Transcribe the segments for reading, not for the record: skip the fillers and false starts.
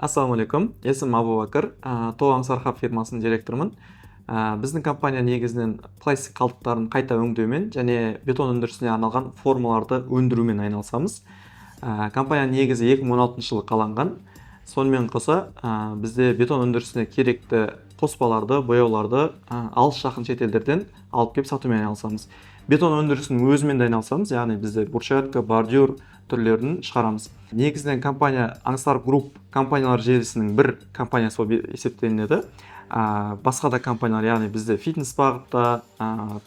Ассалаумағалейкум, есімім Абубакыр, Тоғ Аңсар Хаб фирмасының директорымын. Біздің компания негізінен пластик қалдықтарын қайта өңдеумен және бетон өндірісіне арналған формаларды өндірумен айналысамыз. Компания негізі 2016 жылы қаланған. Сонымен қоса, бізде бетон өндірісіне керекті қоспаларды, бояуларды алыс жақын шетелдерден алып келіп сатумен айналысамыз. Бетон өндірісінің өзімен де айналысамыз, яғни бізде брусчатка, бордюр түрлерін шығарамыз. Негізінен компания Аңсар Групп компаниялар желісінің бір компаниясы болып есептелінеді. Басқа да компаниялар, яғни бізде фитнес бағытта,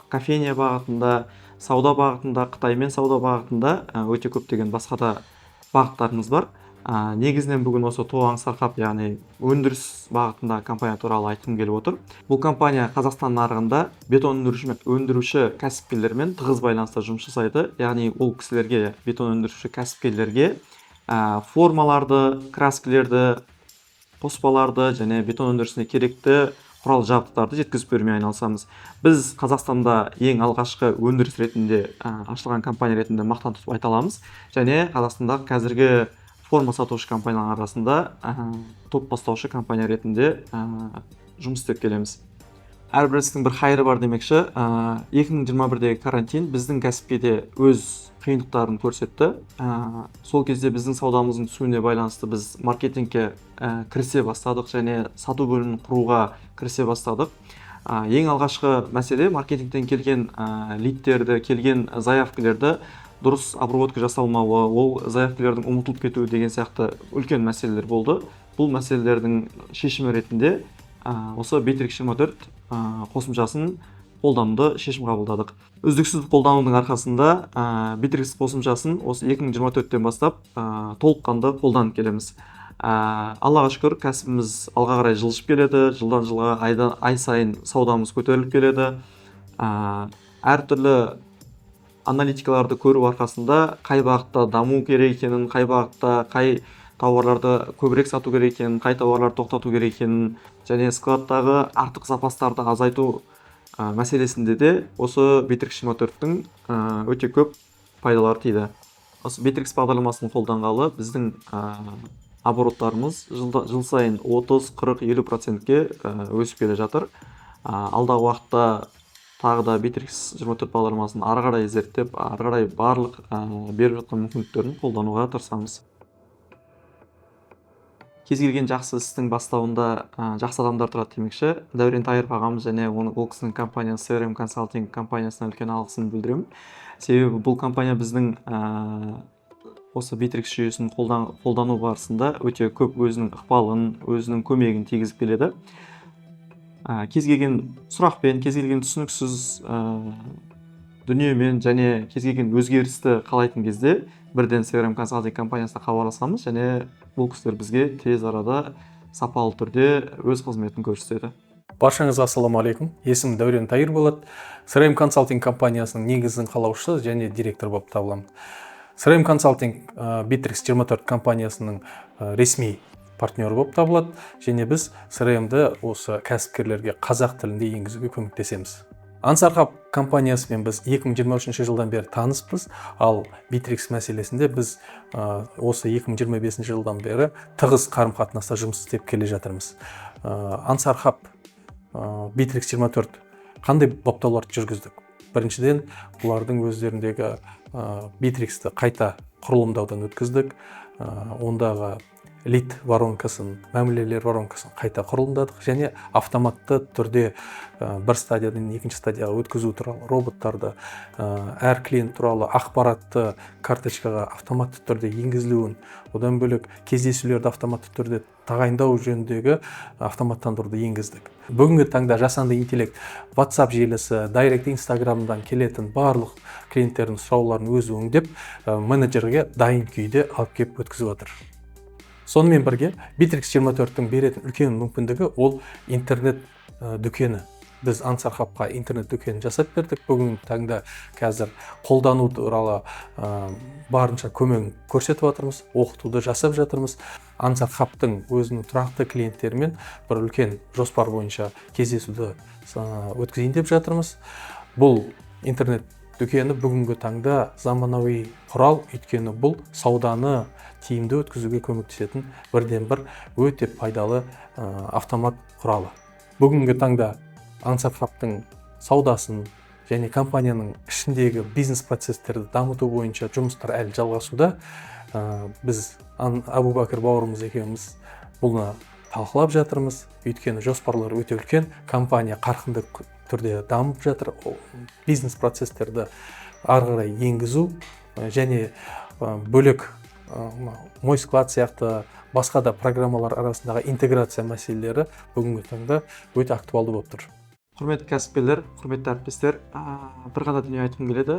кофейня бағытында, сауда бағытында, Қытаймен сауда бағытында өте көптеген басқа да бағыттарымыз бар. Негізінен бүгін осы Тоғ Аңсар Хаб, яғни өндіріс бағытында компания туралы айтқым келіп отыр. Бұл компания Қазақстан нарығында бетон өндіруші кәсіпкерлермен тығыз байланыста жұмыс жасайды. Яғни ол кісілерге, бетон өндіруші кәсіпкерлерге формаларды, краскілерді, қоспаларды және бетон өндірісіне керекті құрал жабдықтарды жеткізіп берумен айналысамыз. Біз Қазақстанда ең алғашқы өндіріс ретінде ашылған компания ретінде мақтан тұтып айта аламыз. Және Қазақстандағы қазіргі форма сатушы компаниялар арасында топ бастаушы компания ретінде жұмыс істеп келеміз. Әрбір істің бір қайыры бар демекші. 2021-дегі карантин біздің кәсіпке де өз қиындықтарын көрсетті. Сол кезде біздің саудамыздың түсуіне байланысты біз маркетингке кірісе бастадық және сату бөлімін құруға кірісе бастадық. Ең алғашқы мәселе маркетингтен келген лидтерді, келген заявкілерді дұрыс обработка жасалмауы, ол заявкілердің ұмытылып кетуі деген сияқты үлкен мәселелер болды. Бұл мәселелердің шешімі ретінде осы Bittrex 24 қосымшасын қолдануды шешім қабылдадық. Үздіксіз қолданудың арқасында Bittrex қосымшасын осы 2024-тен бастап толыққанды қолданып келеміз. Аллаға шүкір, кәсібіміз алға қарай жылжып келеді, жылдан жылға ай сайын саудамыз көтеріліп келеді. Әртүрлі аналитикаларды көру арқасында қай бағытта даму керек екенін, қай бағытта қай тауарларды көбірек сату керек екенін, қай тауарларды тоқтату керек екенін және складтағы артық запастарды азайту мәселесінде де осы Bittrex 24-тің өте көп пайдалары тиді. Осы Bittrex бағдарламасын қолданғалы біздің обороттарымыз жыл сайын 30-40-50%-ке өсіп келе жатыр. Алдағы уақытта тағы да Bittrex 24 бағдарламасын ары қарай зерттеп, ары қарай барлық беріп жатқан мүмкіндіктерін қолдануға тырысамыз. Кез келген жақсы істің бастауында жақсы адамдар тұрады демекші. Дәурен Тайыров ағамыз және ол кісінің компаниясы CRM консалтинг компаниясына үлкен алғысын білдіремін. Себебі бұл компания біздің осы Bittrex жүйесін қолдану барысында өте көп өзінің ықпалын, өзінің көмегін тигізіп келеді. Кез келген сұрақпен, кез келген түсініксіз дүниемен және кез келген өзгерісті қалайтын кезде бірден CRM консалтинг компаниясына хабарласамыз және бұл кісілер бізге тез арада сапалы түрде өз қызметін көрсетеді. Баршаңызға ассалаумағалейкум. Есімім Дәурен Тайыр болады. CRM консалтинг компаниясының негізін қалаушысы және директор болып табыламын. CRM консалтинг Bittrex 24 компаниясының ресми партнері болып табылады және біз CRM-ді осы кәсіпкерлерге қазақ тілінде енгізуге көмектесеміз. Аңсар Хаб компаниясымен біз 2023 жылдан бері таныспыз, ал Bittrex мәселесінде біз осы 2025 жылдан бері тығыз қарым-қатынаста жұмыс істеп келе жатырмыз. Аңсар Хаб Bittrex 24 қандай баптауларды жүргіздік? Біріншіден, бұлардың өздеріндегі Bittrex-ті қайта құрылымдаудан өткіздік. Ондағы лид воронкасын, мәмілелер воронкасын қайта құрылымдадық және автоматты түрде бір стадиядан екінші стадияға өткізу туралы роботтарды, әр клиент туралы ақпаратты карточкаға автоматты түрде енгізілуін, одан бөлек кездесулерді автоматты түрде тағайындау жөніндегі автоматтандыруды енгіздік. Бүгінгі таңда жасанды интеллект WhatsApp желісі, Direct Instagram'дан келетін барлық клиенттердің сұрауларын өзі өңдеп, менеджерге дайын күйде алып келіп өткізіп отыр. Сонымен бірге Bittrex 24-тің беретін үлкен мүмкіндігі ол интернет дүкені. Біз Аңсар Хабқа интернет дүкенін жасап бердік. Бүгінгі таңда қазір қолдану туралы барынша көмегін көрсетіп жатырмыз, оқытуды жасап жатырмыз. Аңсар Хабтың өзінің тұрақты клиенттерімен бір үлкен жоспар бойынша кездесуді өткізейін деп жатырмыз. Бұл интернет дүкені бүгінгі таңда заманауи құрал, өйткені бұл сауданы тиімді өткізуге көмектесетін бірден бір өте пайдалы автомат құралы. Бүгінгі таңда Ансар Хабтың саудасын және компанияның ішіндегі бизнес процестерді дамыту бойынша жұмыстар әлі жалғасуда. Біз Абубакыр бауырымыз екеуміз бұны талқылап жатырмыз, өйткені жоспарлар өте үлкен, компания қарқынды түрде дамып жатыр. Бизнес процестерді ары қарай енгізу және бөлек мой склад сияқты басқа да программалар арасындағы интеграция мәселелері бүгінгі таңда өте актуалды болып тұр. Құрметті кәсіпкерлер, құрметті әріптестер, бір ғана дүние айтқым келеді.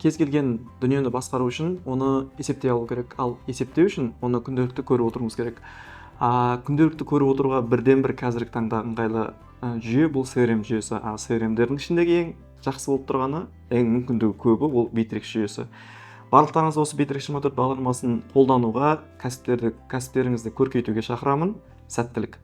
Кез келген дүниені басқару үшін оны есептей алу керек, ал есептеу үшін оны күнделікті көріп отыруымыз керек. Күнделікті көріп отыруға бірден бір қазіргі таңда ыңғайлы жүйе бұл CRM жүйесі. CRM-дердің ішіндегі ең жақсы болып тұрғаны, ең мүмкіндігі көбі ол Bittrex жүйесі. Барлықтарыңызды осы Bittrex 24 бағдарламасын қолдануға, кәсіптеріңізді көркейтуге шақырамын. Сәттілік.